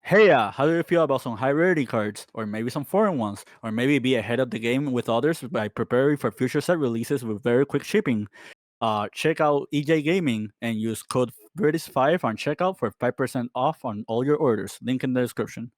Hey, how do you feel about some high rarity cards, or maybe some foreign ones, or maybe be ahead of the game with others by preparing for future set releases with very quick shipping? Check out EJ Gaming and use code British5 on checkout for 5% off on all your orders. Link in the description.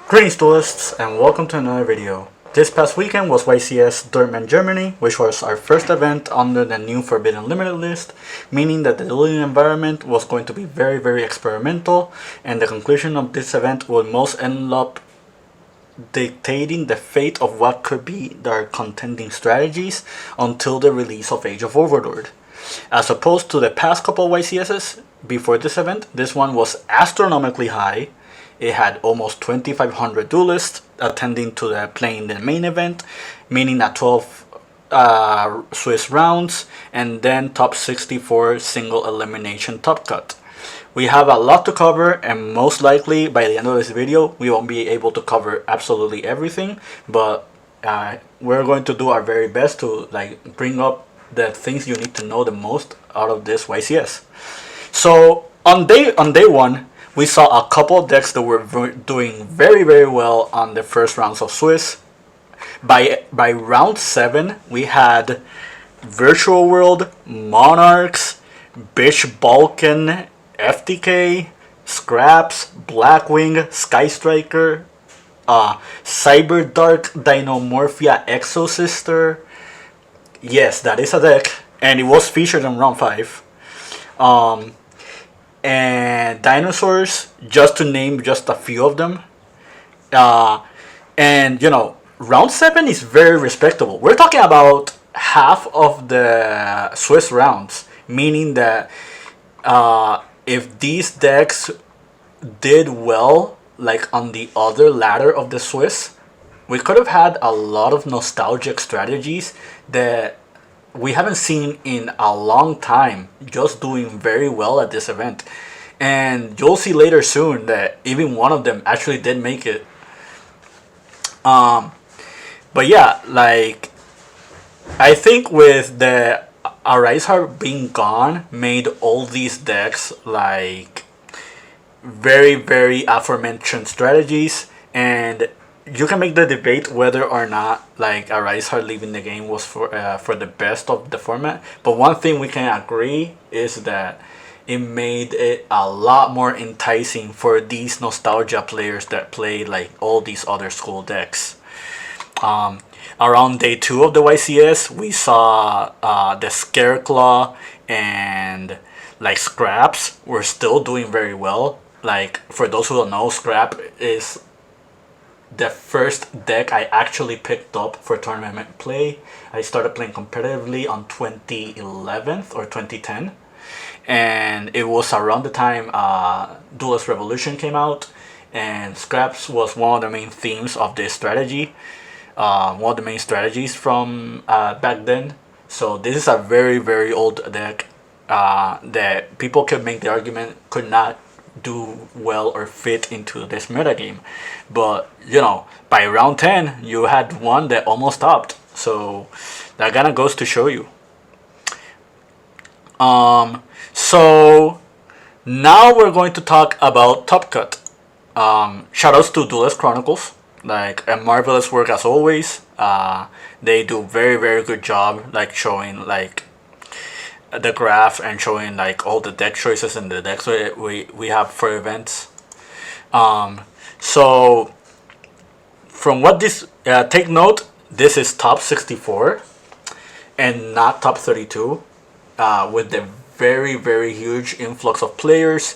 Greetings duelists and welcome to another video. This past weekend was YCS Dortmund Germany, which was our first event under the new Forbidden Limited list, meaning that the dueling environment was going to be very experimental, and the conclusion of this event will most end up dictating the fate of what could be their contending strategies until the release of Age of Overlord. As opposed to the past couple of YCSs before this event, this one was astronomically high. It had almost 2,500 duelists attending to playing the main event, meaning that 12 Swiss rounds and then top 64 single elimination top cut. We have a lot to cover, and most likely by the end of this video we won't be able to cover absolutely everything, but we're going to do our very best to bring up the things you need to know the most out of this YCS. So on day one, we saw a couple decks that were doing very well on the first rounds of Swiss. By round 7, we had Virtual World, Monarchs, Bish Balkan, FTK, Scraps, Blackwing, Sky Striker, Cyber Dark, Dinomorphia, Exosister. Yes, that is a deck, and it was featured in round 5. And Dinosaurs, just to name just a few of them. And round 7 is very respectable. We're talking about half of the Swiss rounds, meaning that if these decks did well, like on the other ladder of the Swiss, we could have had a lot of nostalgic strategies that we haven't seen in a long time, just doing very well at this event. And you'll see later soon that even one of them actually did make it. But yeah, I think with the Arise Heart being gone, made all these decks very aforementioned strategies, and you can make the debate whether or not Arise Heart leaving the game was for the best of the format. But one thing we can agree is that it made it a lot more enticing for these nostalgia players that play all these other school decks. Around day 2 of the YCS, we saw the Scareclaw and Scraps were still doing very well. For those who don't know, Scrap is the first deck I actually picked up for tournament play. I started playing competitively on 2011 or 2010, and it was around the time Duelist Revolution came out, and Scraps was one of the main themes of this strategy, one of the main strategies from back then. So this is a very old deck that people could make the argument could not do well or fit into this metagame. But by round 10 you had one that almost stopped, so that kind of goes to show you. So now we're going to talk about Top Cut. Shoutouts to Duelist Chronicles, a marvelous work as always. They do very good job showing the graph and showing all the deck choices and the decks we have for events. So from what this take note, this is top 64 and not top 32, with the very huge influx of players.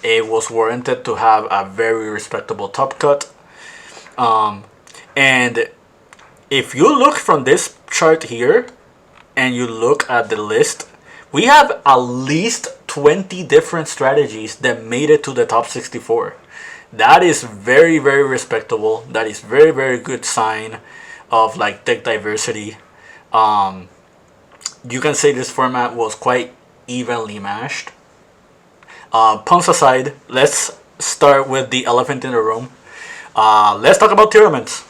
It was warranted to have a very respectable top cut. And if you look from this chart here and you look at the list, we have at least 20 different strategies that made it to the top 64. That is very respectable. That is very good sign of deck diversity. You can say this format was quite evenly mashed. Puns aside, let's start with the elephant in the room. Let's talk about tournaments.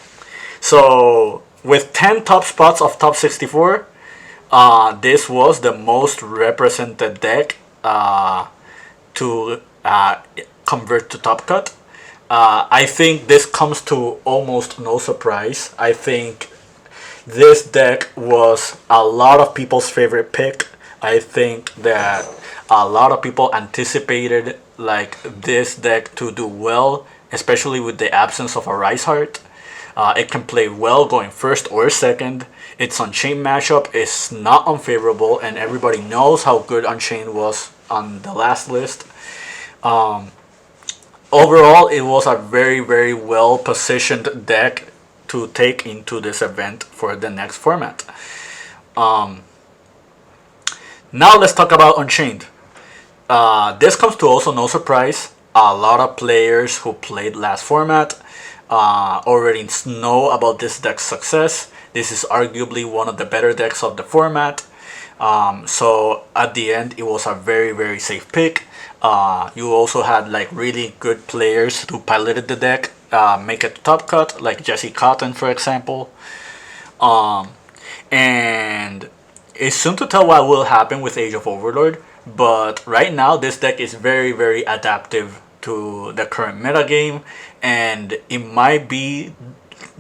So with 10 top spots of top 64, this was the most represented deck to convert to Top Cut. I think this comes to almost no surprise. I think this deck was a lot of people's favorite pick. I think that a lot of people anticipated like this deck to do well, especially with the absence of a Rise Heart. It can play well going first or second. Its Unchained matchup is not unfavorable, and everybody knows how good Unchained was on the last list. Overall, it was a very, very well positioned deck to take into this event for the next format. Now let's talk about Unchained. This comes to also no surprise. A lot of players who played last format already know about this deck's success. This is arguably one of the better decks of the format. So at the end, it was a very, very safe pick. You also had like really good players who piloted the deck, make it top cut, like Jesse Cotton, for example. And it's soon to tell what will happen with Age of Overlord, but right now this deck is very, very adaptive to the current metagame, and it might be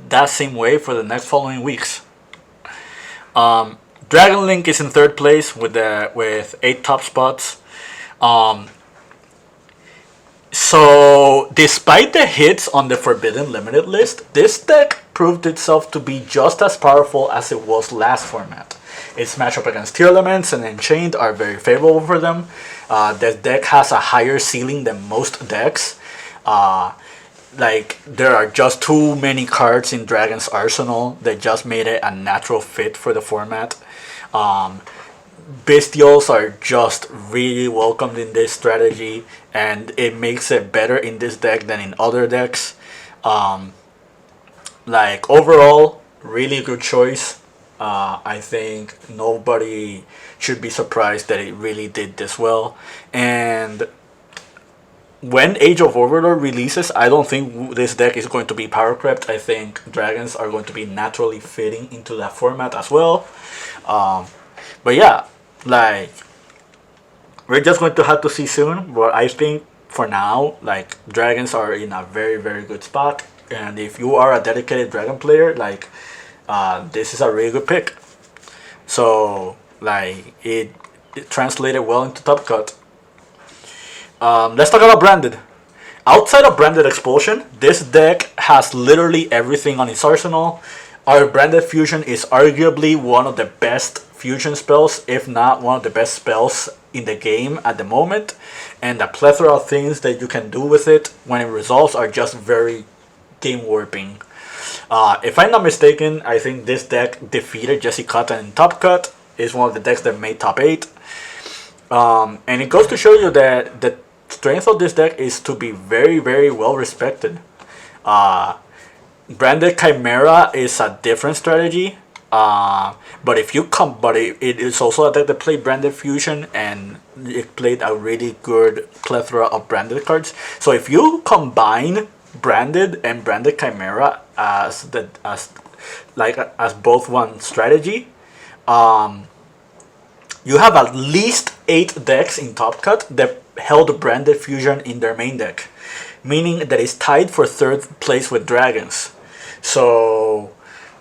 that same way for the next following weeks. Dragon Link is in third place with 8 top spots. So despite the hits on the Forbidden Limited list, this deck proved itself to be just as powerful as it was last format. Its matchup against Tier Elements and Enchained are very favorable for them. The deck has a higher ceiling than most decks. Like, there are just too many cards in Dragon's arsenal that just made it a natural fit for the format. Bestials are just really welcomed in this strategy, and it makes it better in this deck than in other decks. Like, overall, really good choice. I think nobody should be surprised that it really did this well. And when Age of Overlord releases, I don't think this deck is going to be power crept. I think dragons are going to be naturally fitting into that format as well. But yeah, like, we're just going to have to see soon. But I think for now, like, dragons are in a very, very good spot. And if you are a dedicated dragon player, like, this is a really good pick. So, like, it translated well into Top Cut. Let's talk about Branded. Outside of Branded Expulsion, this deck has literally everything on its arsenal. Our Branded Fusion is arguably one of the best fusion spells, if not one of the best spells in the game at the moment. And the plethora of things that you can do with it when it resolves are just very game warping. If I'm not mistaken, I think this deck defeated Jesse Cotton in Top Cut. It's one of the decks that made top 8. And it goes to show you that the strength of this deck is to be very, very well respected. Branded Chimera is a different strategy. But if you it is also a deck that played Branded Fusion, and it played a really good plethora of Branded cards. So if you combine Branded and Branded Chimera as both one strategy, you have at least 8 decks in Top Cut that held Branded Fusion in their main deck, meaning that it's tied for 3rd place with dragons. So,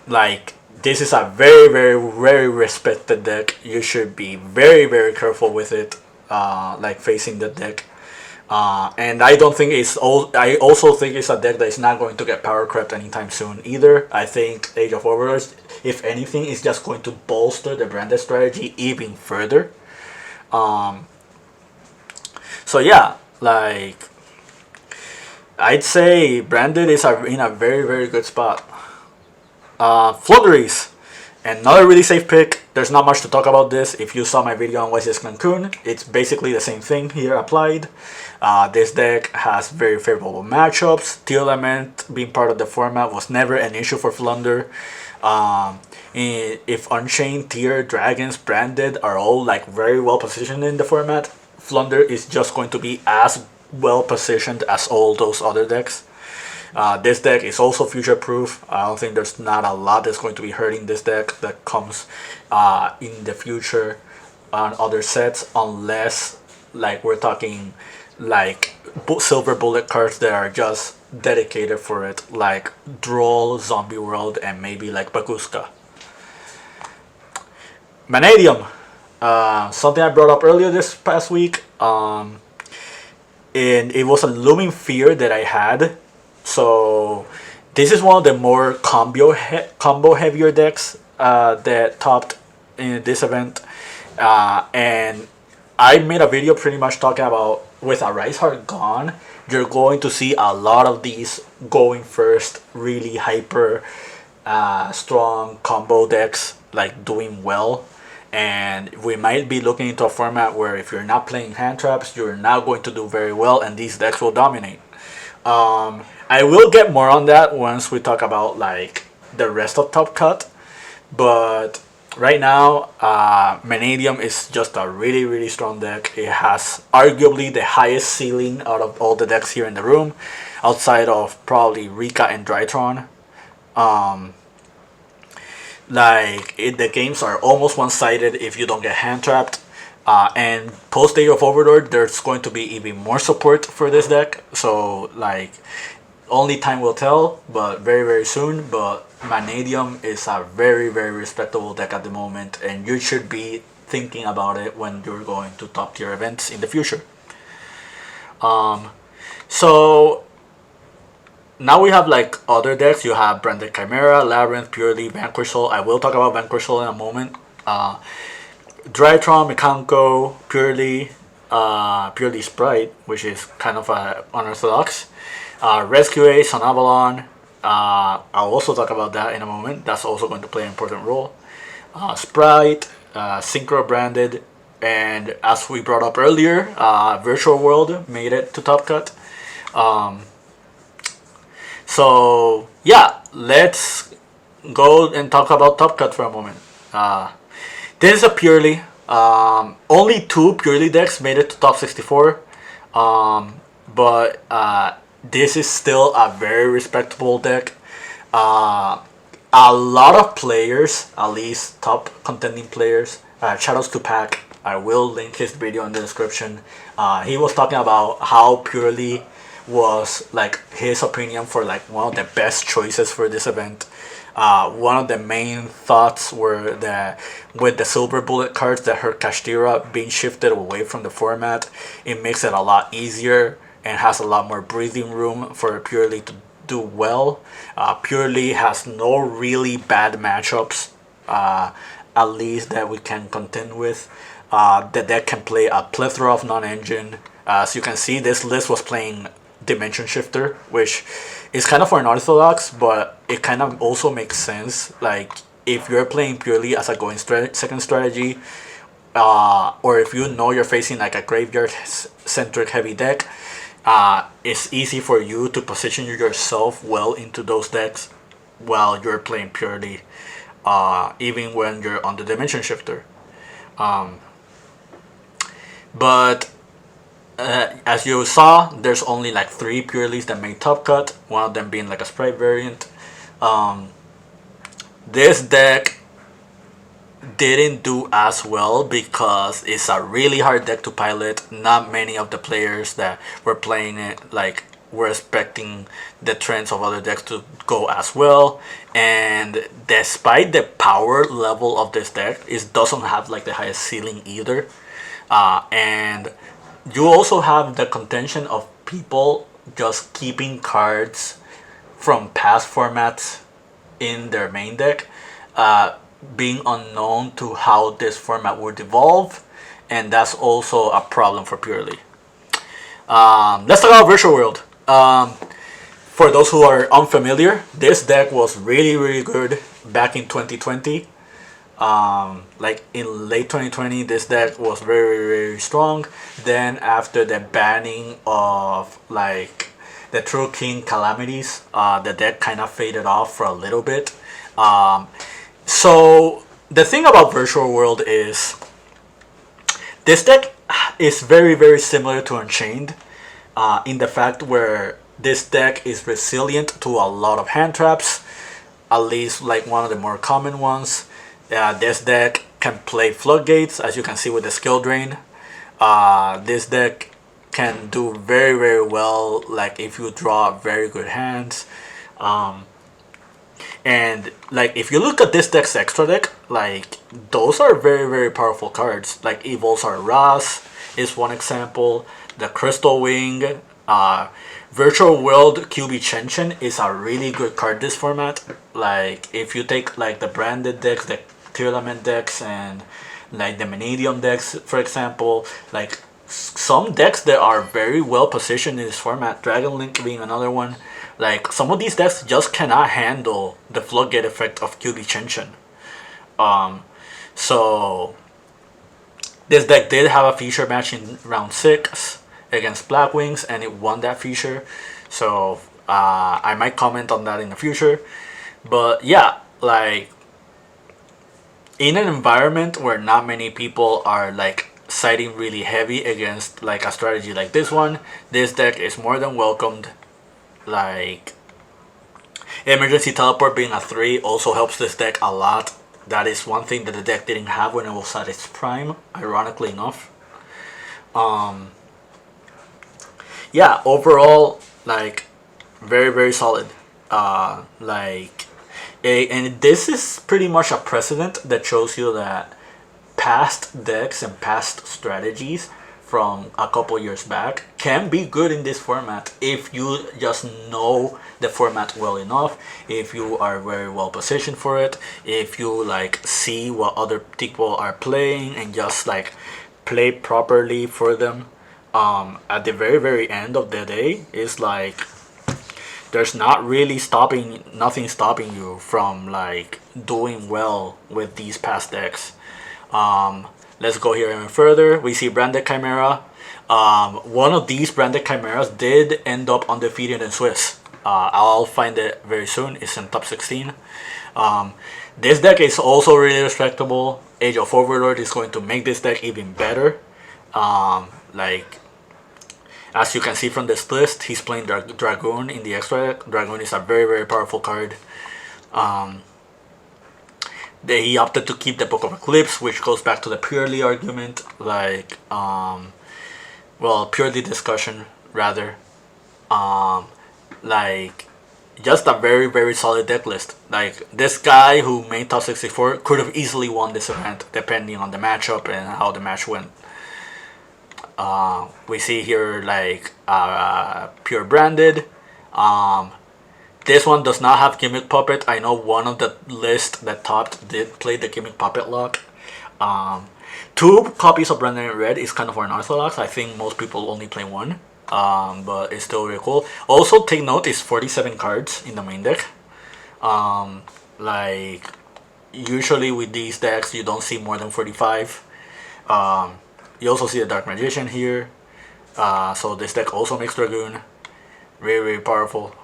like, this is a very, very, very respected deck. You should be very, very careful with it, like, facing the deck. And I don't think I also think it's a deck that is not going to get power crept anytime soon either. I think Age of Overlord, if anything, is just going to bolster the Branded strategy even further. So yeah, like, I'd say Branded is in a very, very good spot. Floogeries, another really safe pick. There's not much to talk about this. If you saw my video on YCS Cancun, it's basically the same thing here applied. This deck has very favorable matchups. Tier Element being part of the format was never an issue for Flunder. If Unchained, Tier, Dragons, Branded are all like very well positioned in the format, Flunder is just going to be as well positioned as all those other decks. This deck is also future proof. I don't think there's not a lot that's going to be hurting this deck that comes in the future on other sets, unless, like, we're talking like silver bullet cards that are just dedicated for it, like Droll, Zombie World, and maybe like Bakuska. Vanadium, something I brought up earlier this past week, and it was a looming fear that I had. So this is one of the more combo heavier decks that topped in this event, and I made a video pretty much talking about with a Rise Heart gone, you're going to see a lot of these going first, really hyper strong combo decks like doing well. And we might be looking into a format where if you're not playing hand traps, you're not going to do very well, and these decks will dominate. I will get more on that once we talk about like the rest of Top Cut, but right now, Vanadium is just a really strong deck. It has arguably the highest ceiling out of all the decks here in the room, outside of probably Rika and Drytron. The games are almost one-sided if you don't get hand trapped. And post Day of Overlord, there's going to be even more support for this deck. So like, only time will tell, but very soon. But Vanadium is a very respectable deck at the moment, and you should be thinking about it when you're going to top tier events in the future. So now we have like other decks. You have Branded Chimera, Labyrinth, Purely, Vanquish Soul. I will talk about Vanquish Soul in a moment. Drytron, Mekanko, Purely Sprite, which is kind of unorthodox. Rescue Ace on Avalon. I'll also talk about that in a moment. That's also going to play an important role. Sprite, Synchro Branded, and as we brought up earlier, Virtual World made it to Top Cut. So yeah, let's go and talk about Top Cut for a moment. This is a Purely. Only 2 Purely decks made it to top 64. But this is still a very respectable deck. A lot of players, at least top contending players, shoutouts to Pac. I will link his video in the description. He was talking about how Purely was like his opinion for like one of the best choices for this event. One of the main thoughts were that with the silver bullet cards that hurt Kashtira being shifted away from the format, it makes it a lot easier and has a lot more breathing room for Purely to do well. Purely has no really bad matchups, at least that we can contend with. The deck can play a plethora of non-engine. As you can see, this list was playing Dimension Shifter, which is kind of unorthodox, but it kind of also makes sense. Like, if you're playing Purely as a going second strategy, or if you know you're facing like a graveyard-centric heavy deck, it's easy for you to position yourself well into those decks while you're playing Purely, even when you're on the Dimension Shifter. But as you saw, there's only like 3 Pureleys that made Top Cut, one of them being like a Sprite variant. This deck didn't do as well because it's a really hard deck to pilot. Not many of the players that were playing it like were expecting the trends of other decks to go as well, and despite the power level of this deck, it doesn't have like the highest ceiling either. And you also have the contention of people just keeping cards from past formats in their main deck, being unknown to how this format would evolve, and that's also a problem for Purely. Let's talk about Virtual World. For those who are unfamiliar, this deck was really good back in 2020. Like in late 2020, this deck was very strong. Then after the banning of like the True King Calamities, the deck kind of faded off for a little bit. So the thing about Virtual World is this deck is very similar to Unchained, in the fact where this deck is resilient to a lot of hand traps, at least like one of the more common ones. This deck can play Floodgates, as you can see with the skill drain. This deck can do very very well, like if you draw very good hands. And like if you look at this deck's extra deck, like those are very very powerful cards. Like Evolzar Ras is one example. The Crystal Wing, Virtual World QB Chen is a really good card this format. Like if you take like the branded decks, the tier element decks, and like the Vanadium decks, for example, like some decks that are very well positioned in this format, Dragon Link being another one. Like some of these decks just cannot handle the floodgate effect of QB Chen. So this deck did have a feature match in round 6 against Black Wings, and it won that feature. So I might comment on that in the future. But yeah, like in an environment where not many people are like siding really heavy against like a strategy like this one, this deck is more than welcomed. Like Emergency Teleport being a 3 also helps this deck a lot. That is one thing that the deck didn't have when it was at its prime, ironically enough. Yeah, overall, like very very solid. And this is pretty much a precedent that shows you that past decks and past strategies from a couple years back can be good in this format if you just know the format well enough, if you are very well positioned for it, if you like see what other people are playing and just like play properly for them. At the very very end of the day, it's like there's not really nothing stopping you from like doing well with these past decks. Let's go here even further. We see Branded Chimera. One of these Branded Chimeras did end up undefeated in Swiss. I'll find it very soon. It's in top 16. This deck is also really respectable. Age of Overlord is going to make this deck even better. Like as you can see from this list, he's playing Dragoon in the extra deck. Dragoon is a very very powerful card. He opted to keep the Book of Eclipse, which goes back to the purely argument, like purely discussion rather. Like just a very very solid deck list. Like this guy who made top 64 could have easily won this event depending on the matchup and how the match went. We see here like pure branded. This one does not have Gimmick Puppet. I know one of the list that topped did play the Gimmick Puppet lock. 2 copies of Branded in Red is kind of unorthodox. I think most people only play 1. But it's still really cool. Also, take note, it's 47 cards in the main deck. Like, usually with these decks, you don't see more than 45. You also see the Dark Magician here. So this deck also makes Dragoon. Very, very powerful.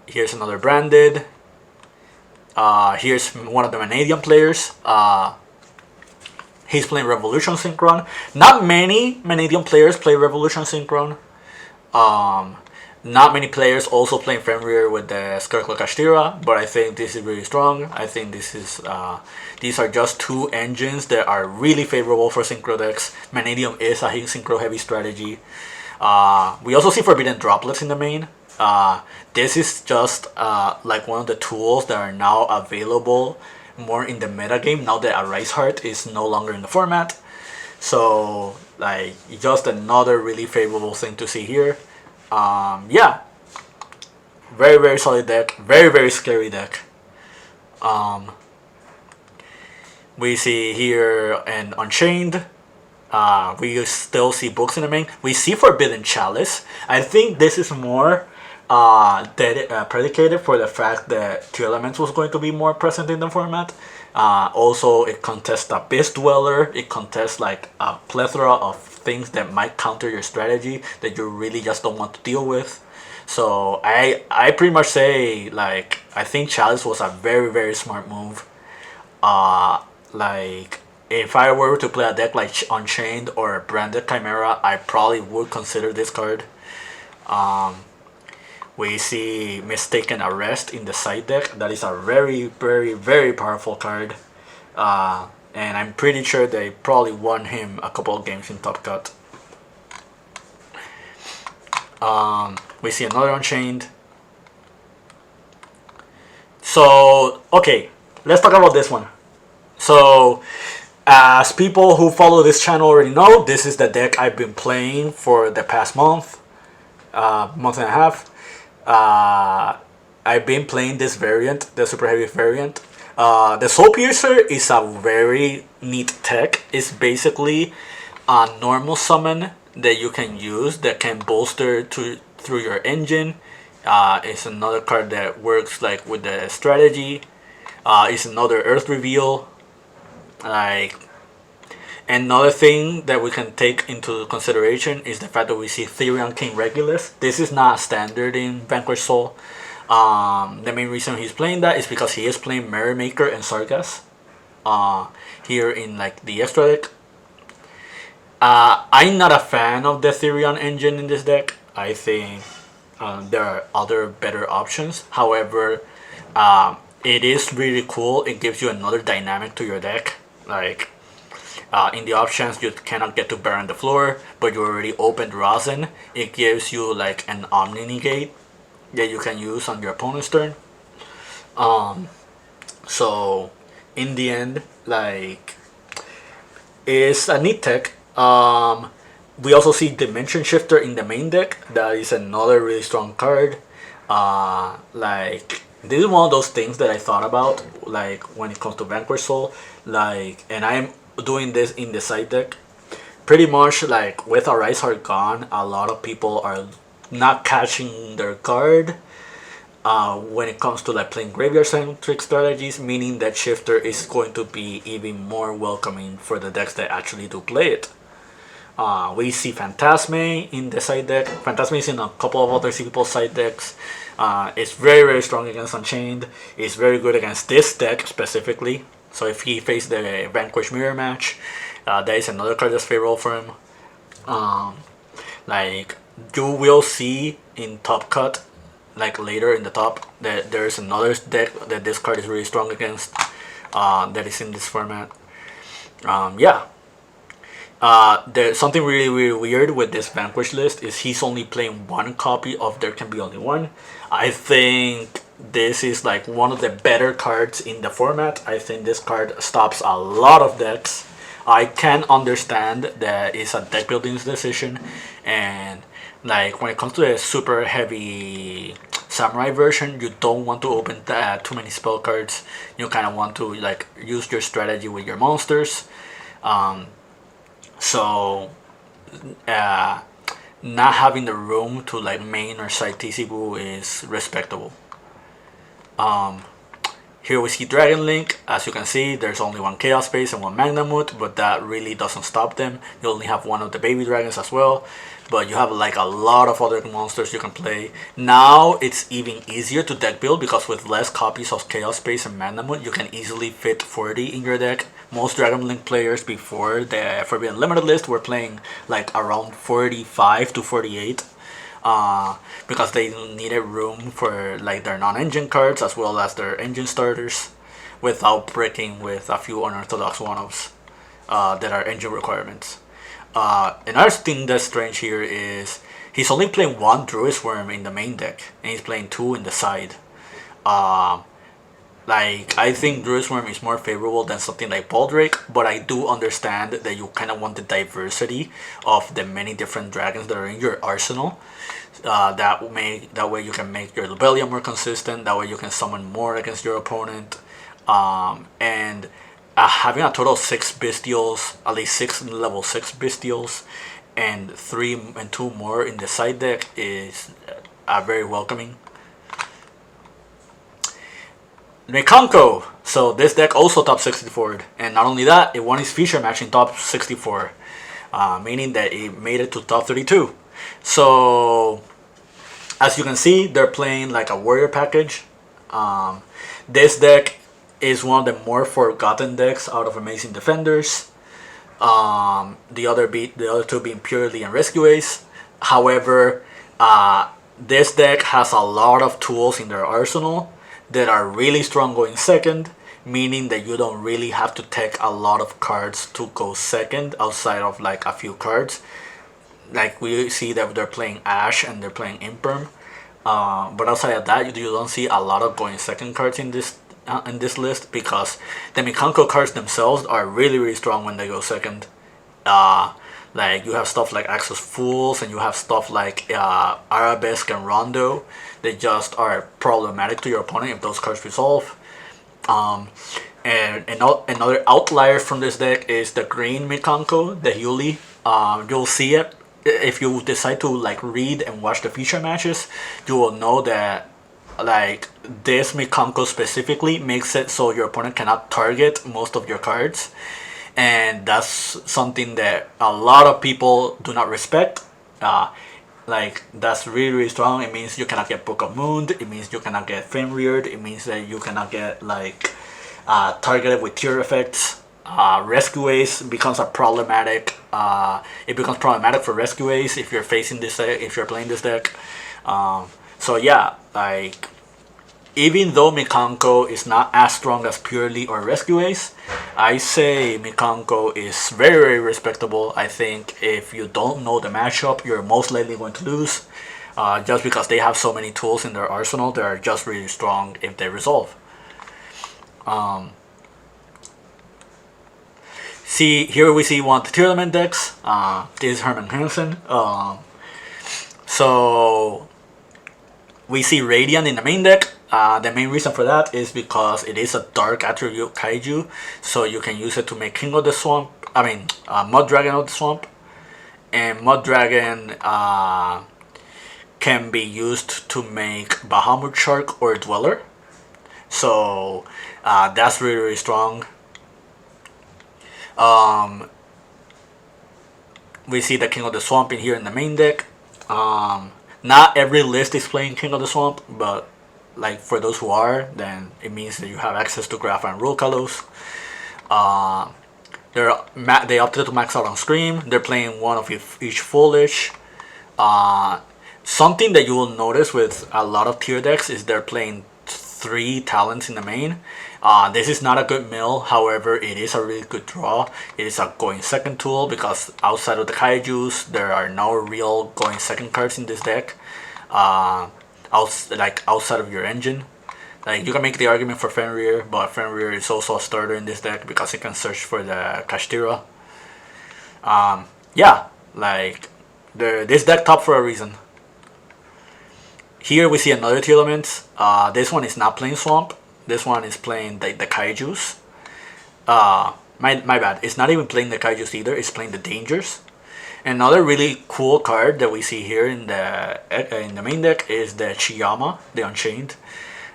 Here's another branded. Here's one of the Vanadium players. He's playing Revolution Synchron. Not many Vanadium players play Revolution Synchron. Not many players also playing Fenrir with the Skirkla Kashtira, but I think this is really strong. I think this is these are just 2 engines that are really favorable for synchro decks. Vanadium is a synchro heavy strategy. We also see Forbidden Droplets in the main. This is just like one of the tools that are now available more in the meta game now that Arise Heart is no longer in the format. So like just another really favorable thing to see here. Yeah, very very solid deck, very very scary deck. We see here an Unchained. We still see books in the main. We see Forbidden Chalice. I think this is more predicated for the fact that 2 Elements was going to be more present in the format. Also, it contests a Beast Dweller. It contests like a plethora of things that might counter your strategy that you really just don't want to deal with. So I pretty much say like I think Chalice was a very very smart move. Like if I were to play a deck like Unchained or Branded Chimera, I probably would consider this card. We see Mistaken Arrest in the side deck. That is a very, very, very powerful card. and I'm pretty sure they probably won him a couple of games in Top Cut. We see another Unchained. So, okay, let's talk about this one. So, as people who follow this channel already know, this is the deck I've been playing for the past month and a half. I've been playing this variant, the Super Heavy variant. The Soul Piercer is a very neat tech. It's basically a normal summon that you can use that can bolster through your engine. It's another card that works like with the strategy. It's another Earth Reveal. Like, another thing that we can take into consideration is the fact that we see Therion King Regulus. This is not standard in Vanquish Soul. The main reason he's playing that is because he is playing Merrymaker and Sargas here in like the extra deck. I'm not a fan of the Therion engine in this deck. I think there are other better options. However, it is really cool. It gives you another dynamic to your deck. Like, in the options, you cannot get to Baron the Floor, but you already opened Rosin. It gives you like an Omni Negate that you can use on your opponent's turn. So in the end, like, it's a neat tech. We also see Dimension Shifter in the main deck. That is another really strong card. Like, this is one of those things that I thought about, like, when it comes to Vanquish Soul. Like, and I'm doing this in the side deck. Pretty much, like, with our Rise Heart gone, a lot of people are not catching their card when it comes to like playing graveyard centric strategies, meaning that Shifter is going to be even more welcoming for the decks that actually do play it. We see Phantasme in the side deck. Phantasme is in a couple of other people's side decks. It's very strong against Unchained. It's very good against this deck specifically. So if he faced the Vanquish Mirror match, that is another card that's favorable for him. Like, you will see in Top Cut, like later in the top, that there is another deck that this card is really strong against, that is in this format. There's something really weird with this Vanquish list is he's only playing one copy of There Can Be Only One. I think this is like one of the better cards in the format. I think this card stops a lot of decks. I can understand that it's a deck building decision, and like when it comes to the super heavy samurai version, you don't want to open too many spell cards. You kind of want to like use your strategy with your monsters. So not having the room to like main or side TCG is respectable. Here we see Dragon Link. As you can see, there's only one Chaos Space and one Magnamut, but that really doesn't stop them. You only have one of the baby dragons as well, but you have like a lot of other monsters you can play. Now it's even easier to deck build because with less copies of Chaos Space and Magnamut, you can easily fit 40 in your deck. Most Dragon Link players before the Forbidden Limited list were playing like around 45 to 48. Because they needed room for like their non-engine cards as well as their engine starters without breaking with a few unorthodox one-offs that are engine requirements. Another thing that's strange here is he's only playing one Druid Worm in the main deck and he's playing two in the side. Like, I think Druid Worm is more favorable than something like Baldrake, but I do understand that you kind of want the diversity of the many different dragons that are in your arsenal. That way you can make your Lobelia more consistent. That way you can summon more against your opponent. And having a total of 6 Bestials, at least 6 level 6 Bestials, and 3 and 2 more in the side deck is very welcoming. Mekanko. So this deck also top 64, and not only that, it won its feature match in top 64, meaning that it made it to top 32. So as you can see, they're playing like a warrior package. This deck is one of the more forgotten decks out of Amazing Defenders. The other two being Purely and Rescue Ace. However, this deck has a lot of tools in their arsenal that are really strong going second, meaning that you don't really have to take a lot of cards to go second outside of like a few cards. Like we see that they're playing Ash and they're playing Imperm, but outside of that, you don't see a lot of going second cards in this list, because the Mikanko cards themselves are really really strong when they go second. Like you have stuff like Axos Fools, and you have stuff like Arabesque and Rondo. They just are problematic to your opponent if those cards resolve. And another outlier from this deck is the green Mikanko, the Yuli. You'll see it if you decide to like read and watch the feature matches. You will know that like this Mikanko specifically makes it so your opponent cannot target most of your cards, and that's something that a lot of people do not respect. Like that's really really strong. It means you cannot get Book of Moon. It means you cannot get Fenrir. It means that you cannot get like targeted with tier effects. Rescue Ace becomes a problematic. It becomes problematic for Rescue Ace if you're facing this deck, if you're playing this deck. So yeah, like even though Mikanko is not as strong as Purely or Rescue Ace, I say Mikanko is very very respectable. I think if you don't know the matchup, you're most likely going to lose, just because they have so many tools in their arsenal that are just really strong if they resolve. See, here we see one of the tier element decks. This is Herman Hansen. So we see Radiant in the main deck. The main reason for that is because it is a dark attribute kaiju, so you can use it to make King of the Swamp. Mud Dragon of the Swamp, and Mud Dragon can be used to make Bahamut Shark or Dweller. So that's really really strong. We see the King of the Swamp in here in the main deck. Not every list is playing King of the Swamp, but like for those who are, then it means that you have access to Grapha and Rule Kalos. They opted to max out on Scream. They're playing one of each Foolish. Something that you will notice with a lot of tier decks is they're playing 3 talents in the main. This is not a good mill, however, it is a really good draw. It is a going second tool because outside of the kaijus, there are no real going second cards in this deck. Outside of your engine. Like you can make the argument for Fenrir, but Fenrir is also a starter in this deck because it can search for the Kashtira. Yeah, like this deck top for a reason. Here we see another tier element. This one is not playing Swamp. This one is playing the kaijus. My bad. It's not even playing the kaijus either. It's playing the dangers. Another really cool card that we see here in the main deck is the Chiyama, the Unchained.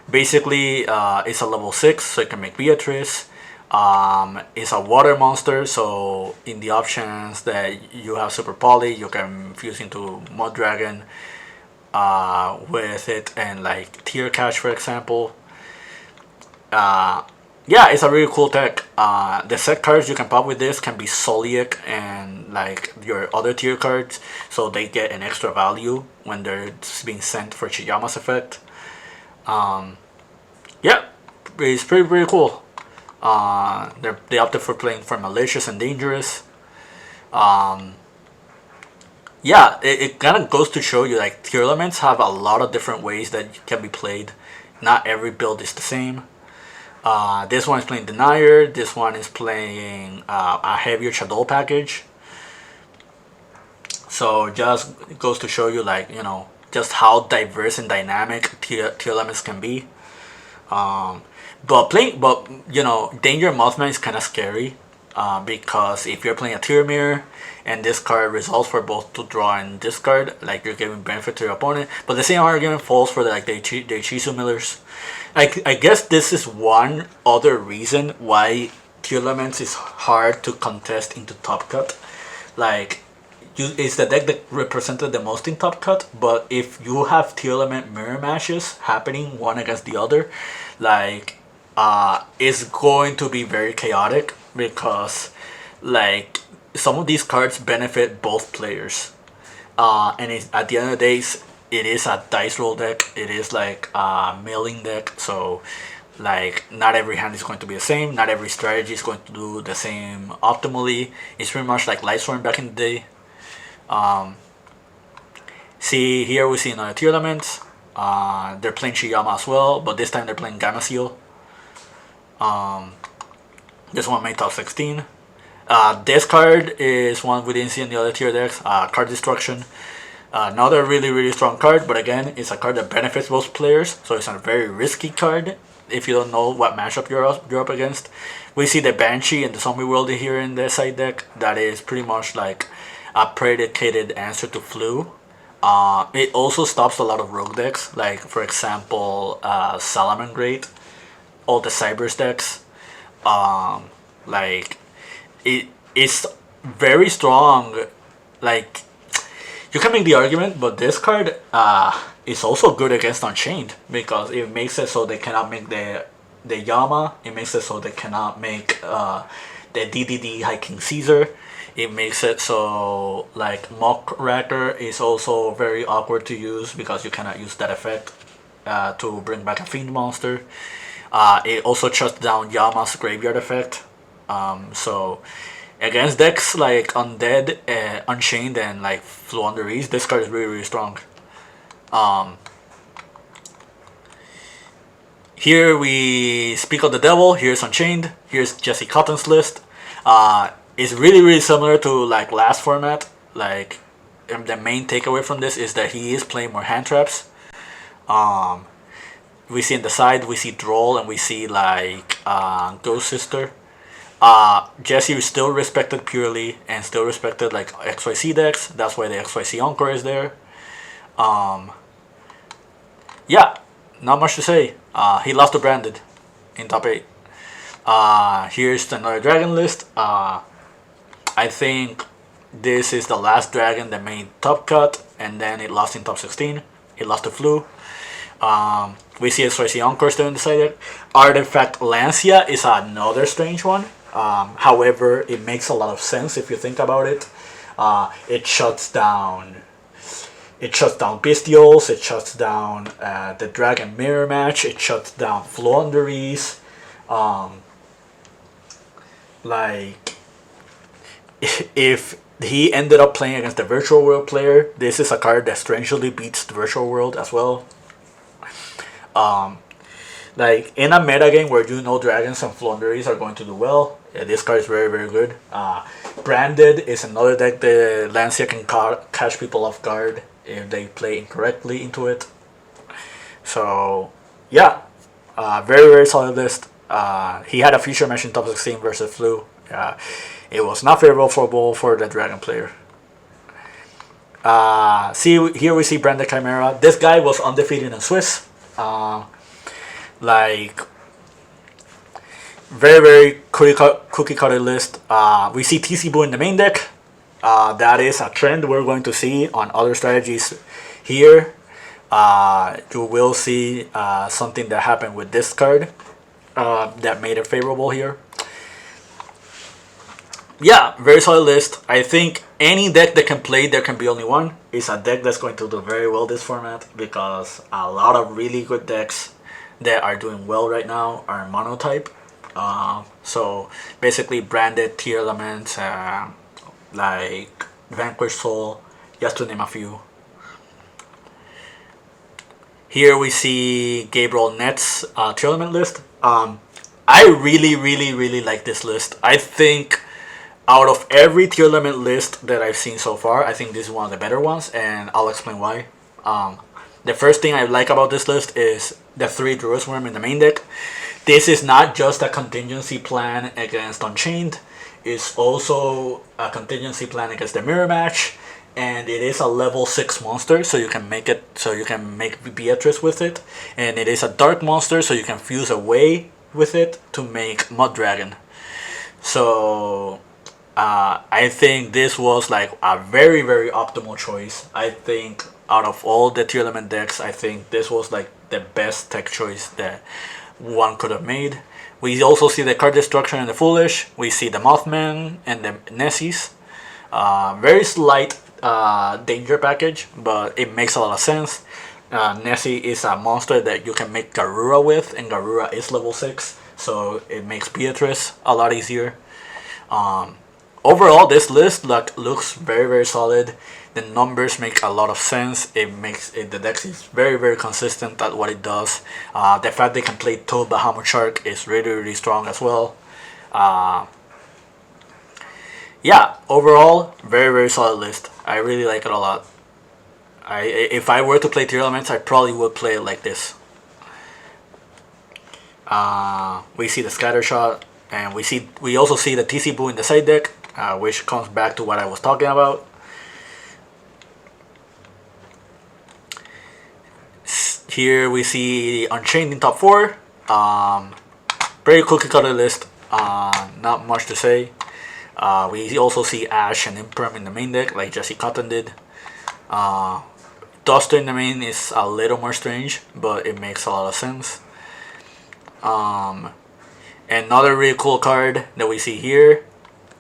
Basically, it's a level 6, so it can make Beatrice. It's a water monster, so in the options that you have Super Poly, you can fuse into Mud Dragon with it, and like Tier Catch, for example. Yeah, it's a really cool tech. The set cards you can pop with this can be Solic and like your other tier cards, so they get an extra value when they're being sent for Chiyama's effect. Yeah, it's pretty cool. They opted for playing for Malicious and Dangerous. Yeah, it kind of goes to show you like tier elements have a lot of different ways that can be played. Not every build is the same. This one is playing Denier. This one is playing a heavier Shadow package. So just goes to show you like, you know, just how diverse and dynamic tier elements can be. But you know, Danger Mothman is kind of scary because if you're playing a tier mirror and this card resolves for both to draw and discard, like you're giving benefit to your opponent. But the same argument falls for the Chisu Millers. I guess this is one other reason why tier elements is hard to contest into Top Cut. Like, it's the deck that represented the most in Top Cut, but if you have tier element mirror matches happening one against the other, like, it's going to be very chaotic because, like, some of these cards benefit both players. And at the end of the day, it is a dice roll deck. It is like a milling deck. So Like, not every hand is going to be the same. Not every strategy is going to do the same optimally. It's pretty much like Lightsworn back in the day. See, here we see another tier element. They're playing Shiyama as well, but this time they're playing Gamma Seal. This one made top 16. This card is one we didn't see in the other tier decks. Card Destruction. Another really strong card, but again, it's a card that benefits both players, so it's a very risky card if you don't know what matchup you're up against. We see the Banshee and the Zombie World here in the side deck. That is pretty much like a predicated answer to Flu. It also stops a lot of rogue decks, like for example, Salamangreat, all the Cybers decks. Like it's very strong. Like, you can make the argument, but this card is also good against Unchained because it makes it so they cannot make the Yama. It makes it so they cannot make the DDD High King Caesar. It makes it so like Mock Racker is also very awkward to use because you cannot use that effect to bring back a Fiend monster. It also shuts down Yama's graveyard effect. So against decks like Undead, Unchained, and like Floowandereeze, this card is really strong. Here we speak of the devil. Here's Unchained. Here's Jesse Cotton's list. It's really similar to like last format. Like, the main takeaway from this is that he is playing more hand traps. We see in the side, we see Droll, and we see like Ghost Sister. Jesse is still respected purely and still respected like XYZ decks. That's why the XYZ Encore is there. Yeah, not much to say. He lost to Branded in top 8. Here's another dragon list. I think this is the last dragon that made top cut, and then it lost in top 16. It lost to Flu. We see XYZ Encore still in the side deck. Artifact Lancia is another strange one. However, it makes a lot of sense if you think about it. It shuts down Bestials, it shuts down the Dragon Mirror Match, it shuts down Floowandereeze. Like, if he ended up playing against the Virtual World player, this is a card that strangely beats the Virtual World as well. Like, in a meta game where you know dragons and Floowandereeze are going to do well, this card is very good. Branded is another deck that Lancia can catch people off guard if they play incorrectly into it. So yeah, very solid list. He had a feature match in top 16 versus Flu. It was not favorable for the dragon player. See, here we see Branded Chimera. This guy was undefeated in Swiss. Like, very cookie cutter list. We see TC Boo in the main deck. That is a trend we're going to see on other strategies here. You will see something that happened with this card that made it favorable here. Yeah, very solid list. I think any deck that can play There Can Be Only One is a deck that's going to do very well this format, because a lot of really good decks that are doing well right now are monotype. So basically Branded tier elements, like Vanquish Soul, just to name a few. Here we see Gabriel Net's tier element list. I really like this list. I think out of every tier element list that I've seen so far, I think this is one of the better ones, and I'll explain why. The first thing I like about this list is the 3 Druid's Worm in the main deck. This is not just a contingency plan against Unchained, it's also a contingency plan against the Mirror Match, and it is a level 6 monster, so you can make Beatrice with it, and it is a dark monster, so you can fuse away with it to make Mud Dragon. So I think this was like a very optimal choice. I think out of all the tier element decks, I think this was like the best tech choice that one could have made. We also see the Card Destruction and the Foolish. We see the Mothman and the Nessies. Very slight danger package, but it makes a lot of sense. Nessie is a monster that you can make Garura with, and Garura is level 6, so it makes Beatrice a lot easier. Overall, this list looks very, very solid. The numbers make a lot of sense. The deck is very, very consistent at what it does. The fact they can play Toad Bahamut Shark is really, really strong as well. Yeah, overall, very, very solid list. I really like it a lot. If I were to play Tier Elements, I probably would play it like this. We see the Scatter Shot, and we also see the TC Boo in the side deck, which comes back to what I was talking about. Here we see Unchained in top 4. Very cookie cutter list. Not much to say. We also see Ash and Imperm in the main deck, like Jesse Cotton did. Duster in the main is a little more strange, but it makes a lot of sense. Another really cool card that we see here,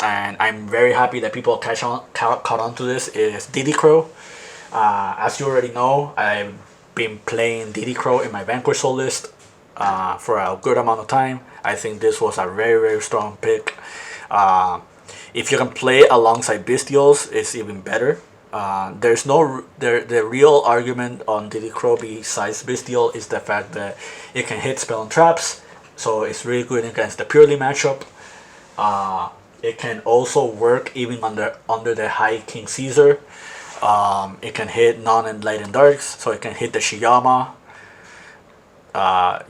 and I'm very happy that people caught on to this, is Diddy Crow. As you already know, I've been playing Diddy Crow in my Vanquish Soul list for a good amount of time. I think this was a very, very strong pick. If you can play alongside Bestials, it's even better. The real argument on Diddy Crow besides Bestial is the fact that it can hit spell and traps, so it's really good against the purely matchup. It can also work even under the High King Caesar. It can hit non and light and darks, so it can hit the Shiyama.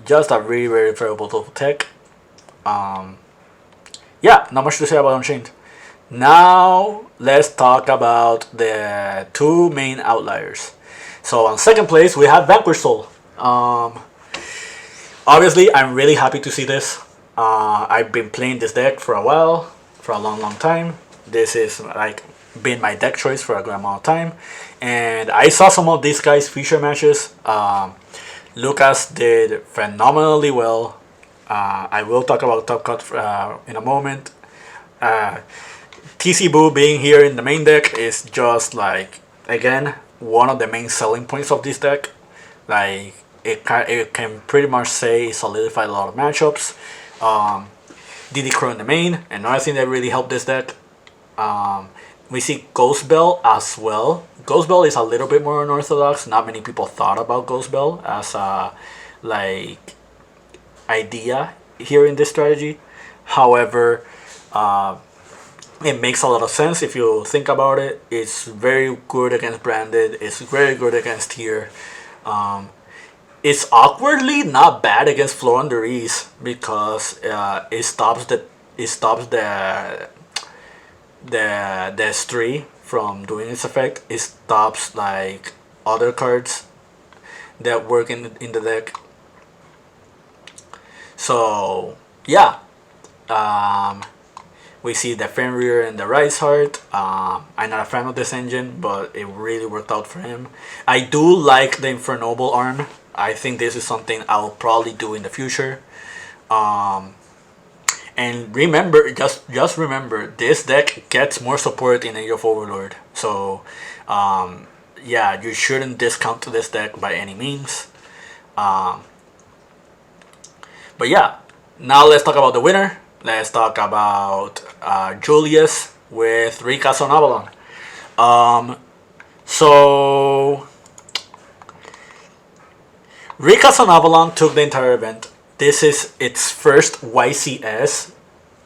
Just a really, very favorable tech. Yeah, not much to say about Unchained. Now let's talk about the two main outliers. So on second place we have Vanquish Soul. Obviously, I'm really happy to see this. I've been playing this deck for a while, for a long time. This is like been my deck choice for a good amount of time, and I saw some of these guys' feature matches. Lucas did phenomenally well. I will talk about Top Cut in a moment. TC Boo being here in the main deck is just like, again, one of the main selling points of this deck. Like, it can pretty much say solidified a lot of matchups. Diddy Crow in the main, another thing that really helped this deck. We see Ghost Bell as well. Ghost Bell is a little bit more unorthodox. Not many people thought about Ghost Bell as a like idea here in this strategy. However, it makes a lot of sense if you think about it. It's very good against Branded. It's very good against Tier. It's awkwardly not bad against Florendurese because it stops the S3 from doing its effect. It stops like other cards that work in the deck. So yeah, we see the Fenrir and the Rise Heart. I'm not a fan of this engine, but it really worked out for him. I do like the Infernoble arm. I think this is something I'll probably do in the future. And remember, just remember, this deck gets more support in Age of Overlord. So yeah, you shouldn't discount this deck by any means. But yeah, now let's talk about the winner. Let's talk about Julius with Recast on Avalon. So Recast on Avalon took the entire event. This is its first YCS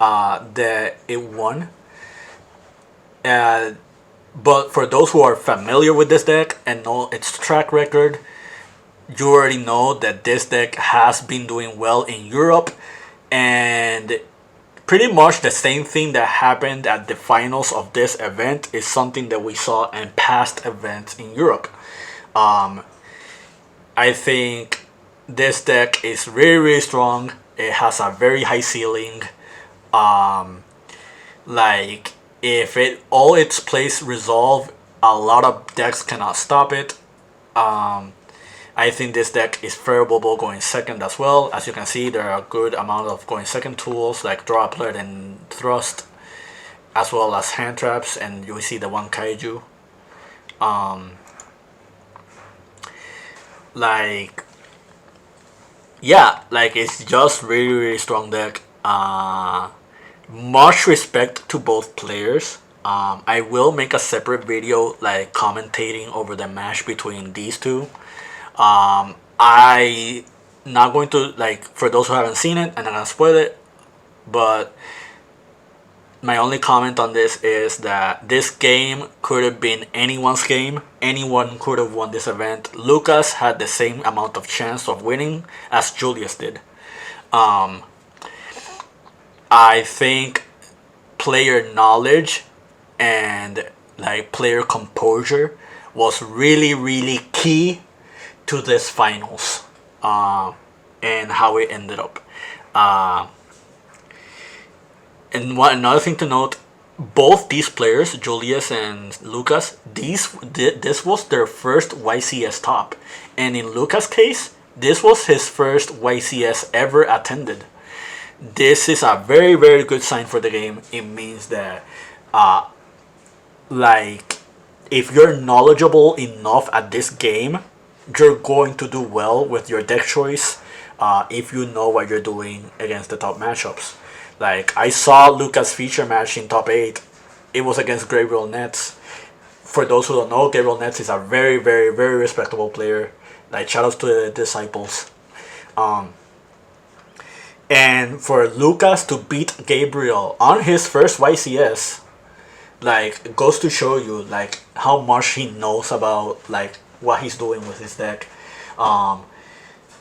that it won. But for those who are familiar with this deck and know its track record, you already know that this deck has been doing well in Europe, and pretty much the same thing that happened at the finals of this event is something that we saw in past events in Europe. I think this deck is really, really strong. It has a very high ceiling. Like, if all its plays resolve, a lot of decks cannot stop it. I think this deck is favorable going second as well. As you can see, there are a good amount of going second tools like Droplet and Thrust, as well as hand traps, and you see the one Kaiju. like, yeah, like it's just really really strong deck. Much respect to both players. I will make a separate video like commentating over the match between these two. I not going to, like, for those who haven't seen it, I'm not gonna spoil it, but my only comment on this is that this game could have been anyone's game. Anyone could have won this event. Lucas had the same amount of chance of winning as Julius did. I think player knowledge and like player composure was really really key to this finals, and how it ended up. Another thing to note, both these players, Julius and Lucas, this was their first YCS top, and in Lucas' case, this was his first YCS ever attended. This is a very very good sign for the game. It means that, like, if you're knowledgeable enough at this game, you're going to do well with your deck choice. If you know what you're doing against the top matchups. Like, I saw Lucas' feature match in top 8. It was against Gabriel Nets. For those who don't know, Gabriel Nets is a very, very, very respectable player. Like, shout outs to the disciples. And for Lucas to beat Gabriel on his first YCS, like, it goes to show you like how much he knows about like what he's doing with his deck.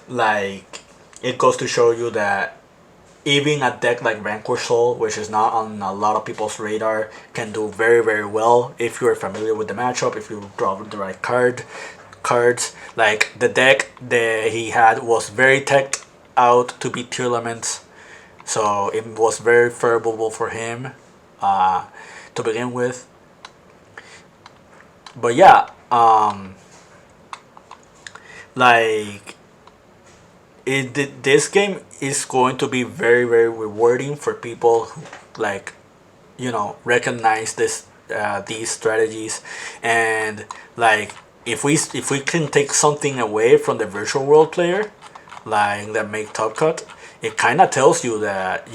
Like, it goes to show you that even a deck like Vanquish Soul, which is not on a lot of people's radar, can do very very well if you're familiar with the matchup, if you draw the right cards. Like, the deck that he had was very teched out to beat tier elements, so it was very favorable for him to begin with. But yeah, like, this game is going to be very very rewarding for people who, like, recognize these strategies. And like, if we can take something away from the virtual world player, like, that make top cut, it kind of tells you that,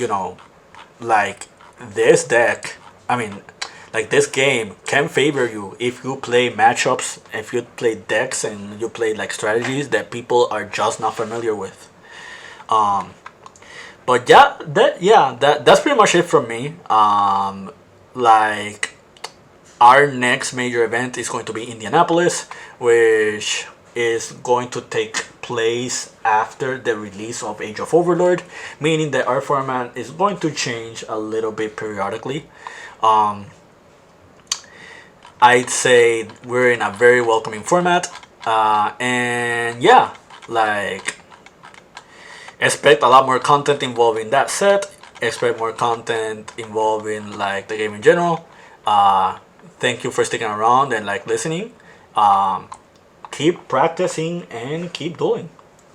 like, this deck, I mean, like, this game can favor you if you play matchups, if you play decks and you play like strategies that people are just not familiar with. But that's pretty much it from me. Like, our next major event is going to be Indianapolis, which is going to take place after the release of Age of Overlord, meaning that our format is going to change a little bit periodically. I'd say we're in a very welcoming format, and yeah, like, expect a lot more content involving that set. Expect more content involving like the game in general. Thank you for sticking around and like listening. Keep practicing and keep doing.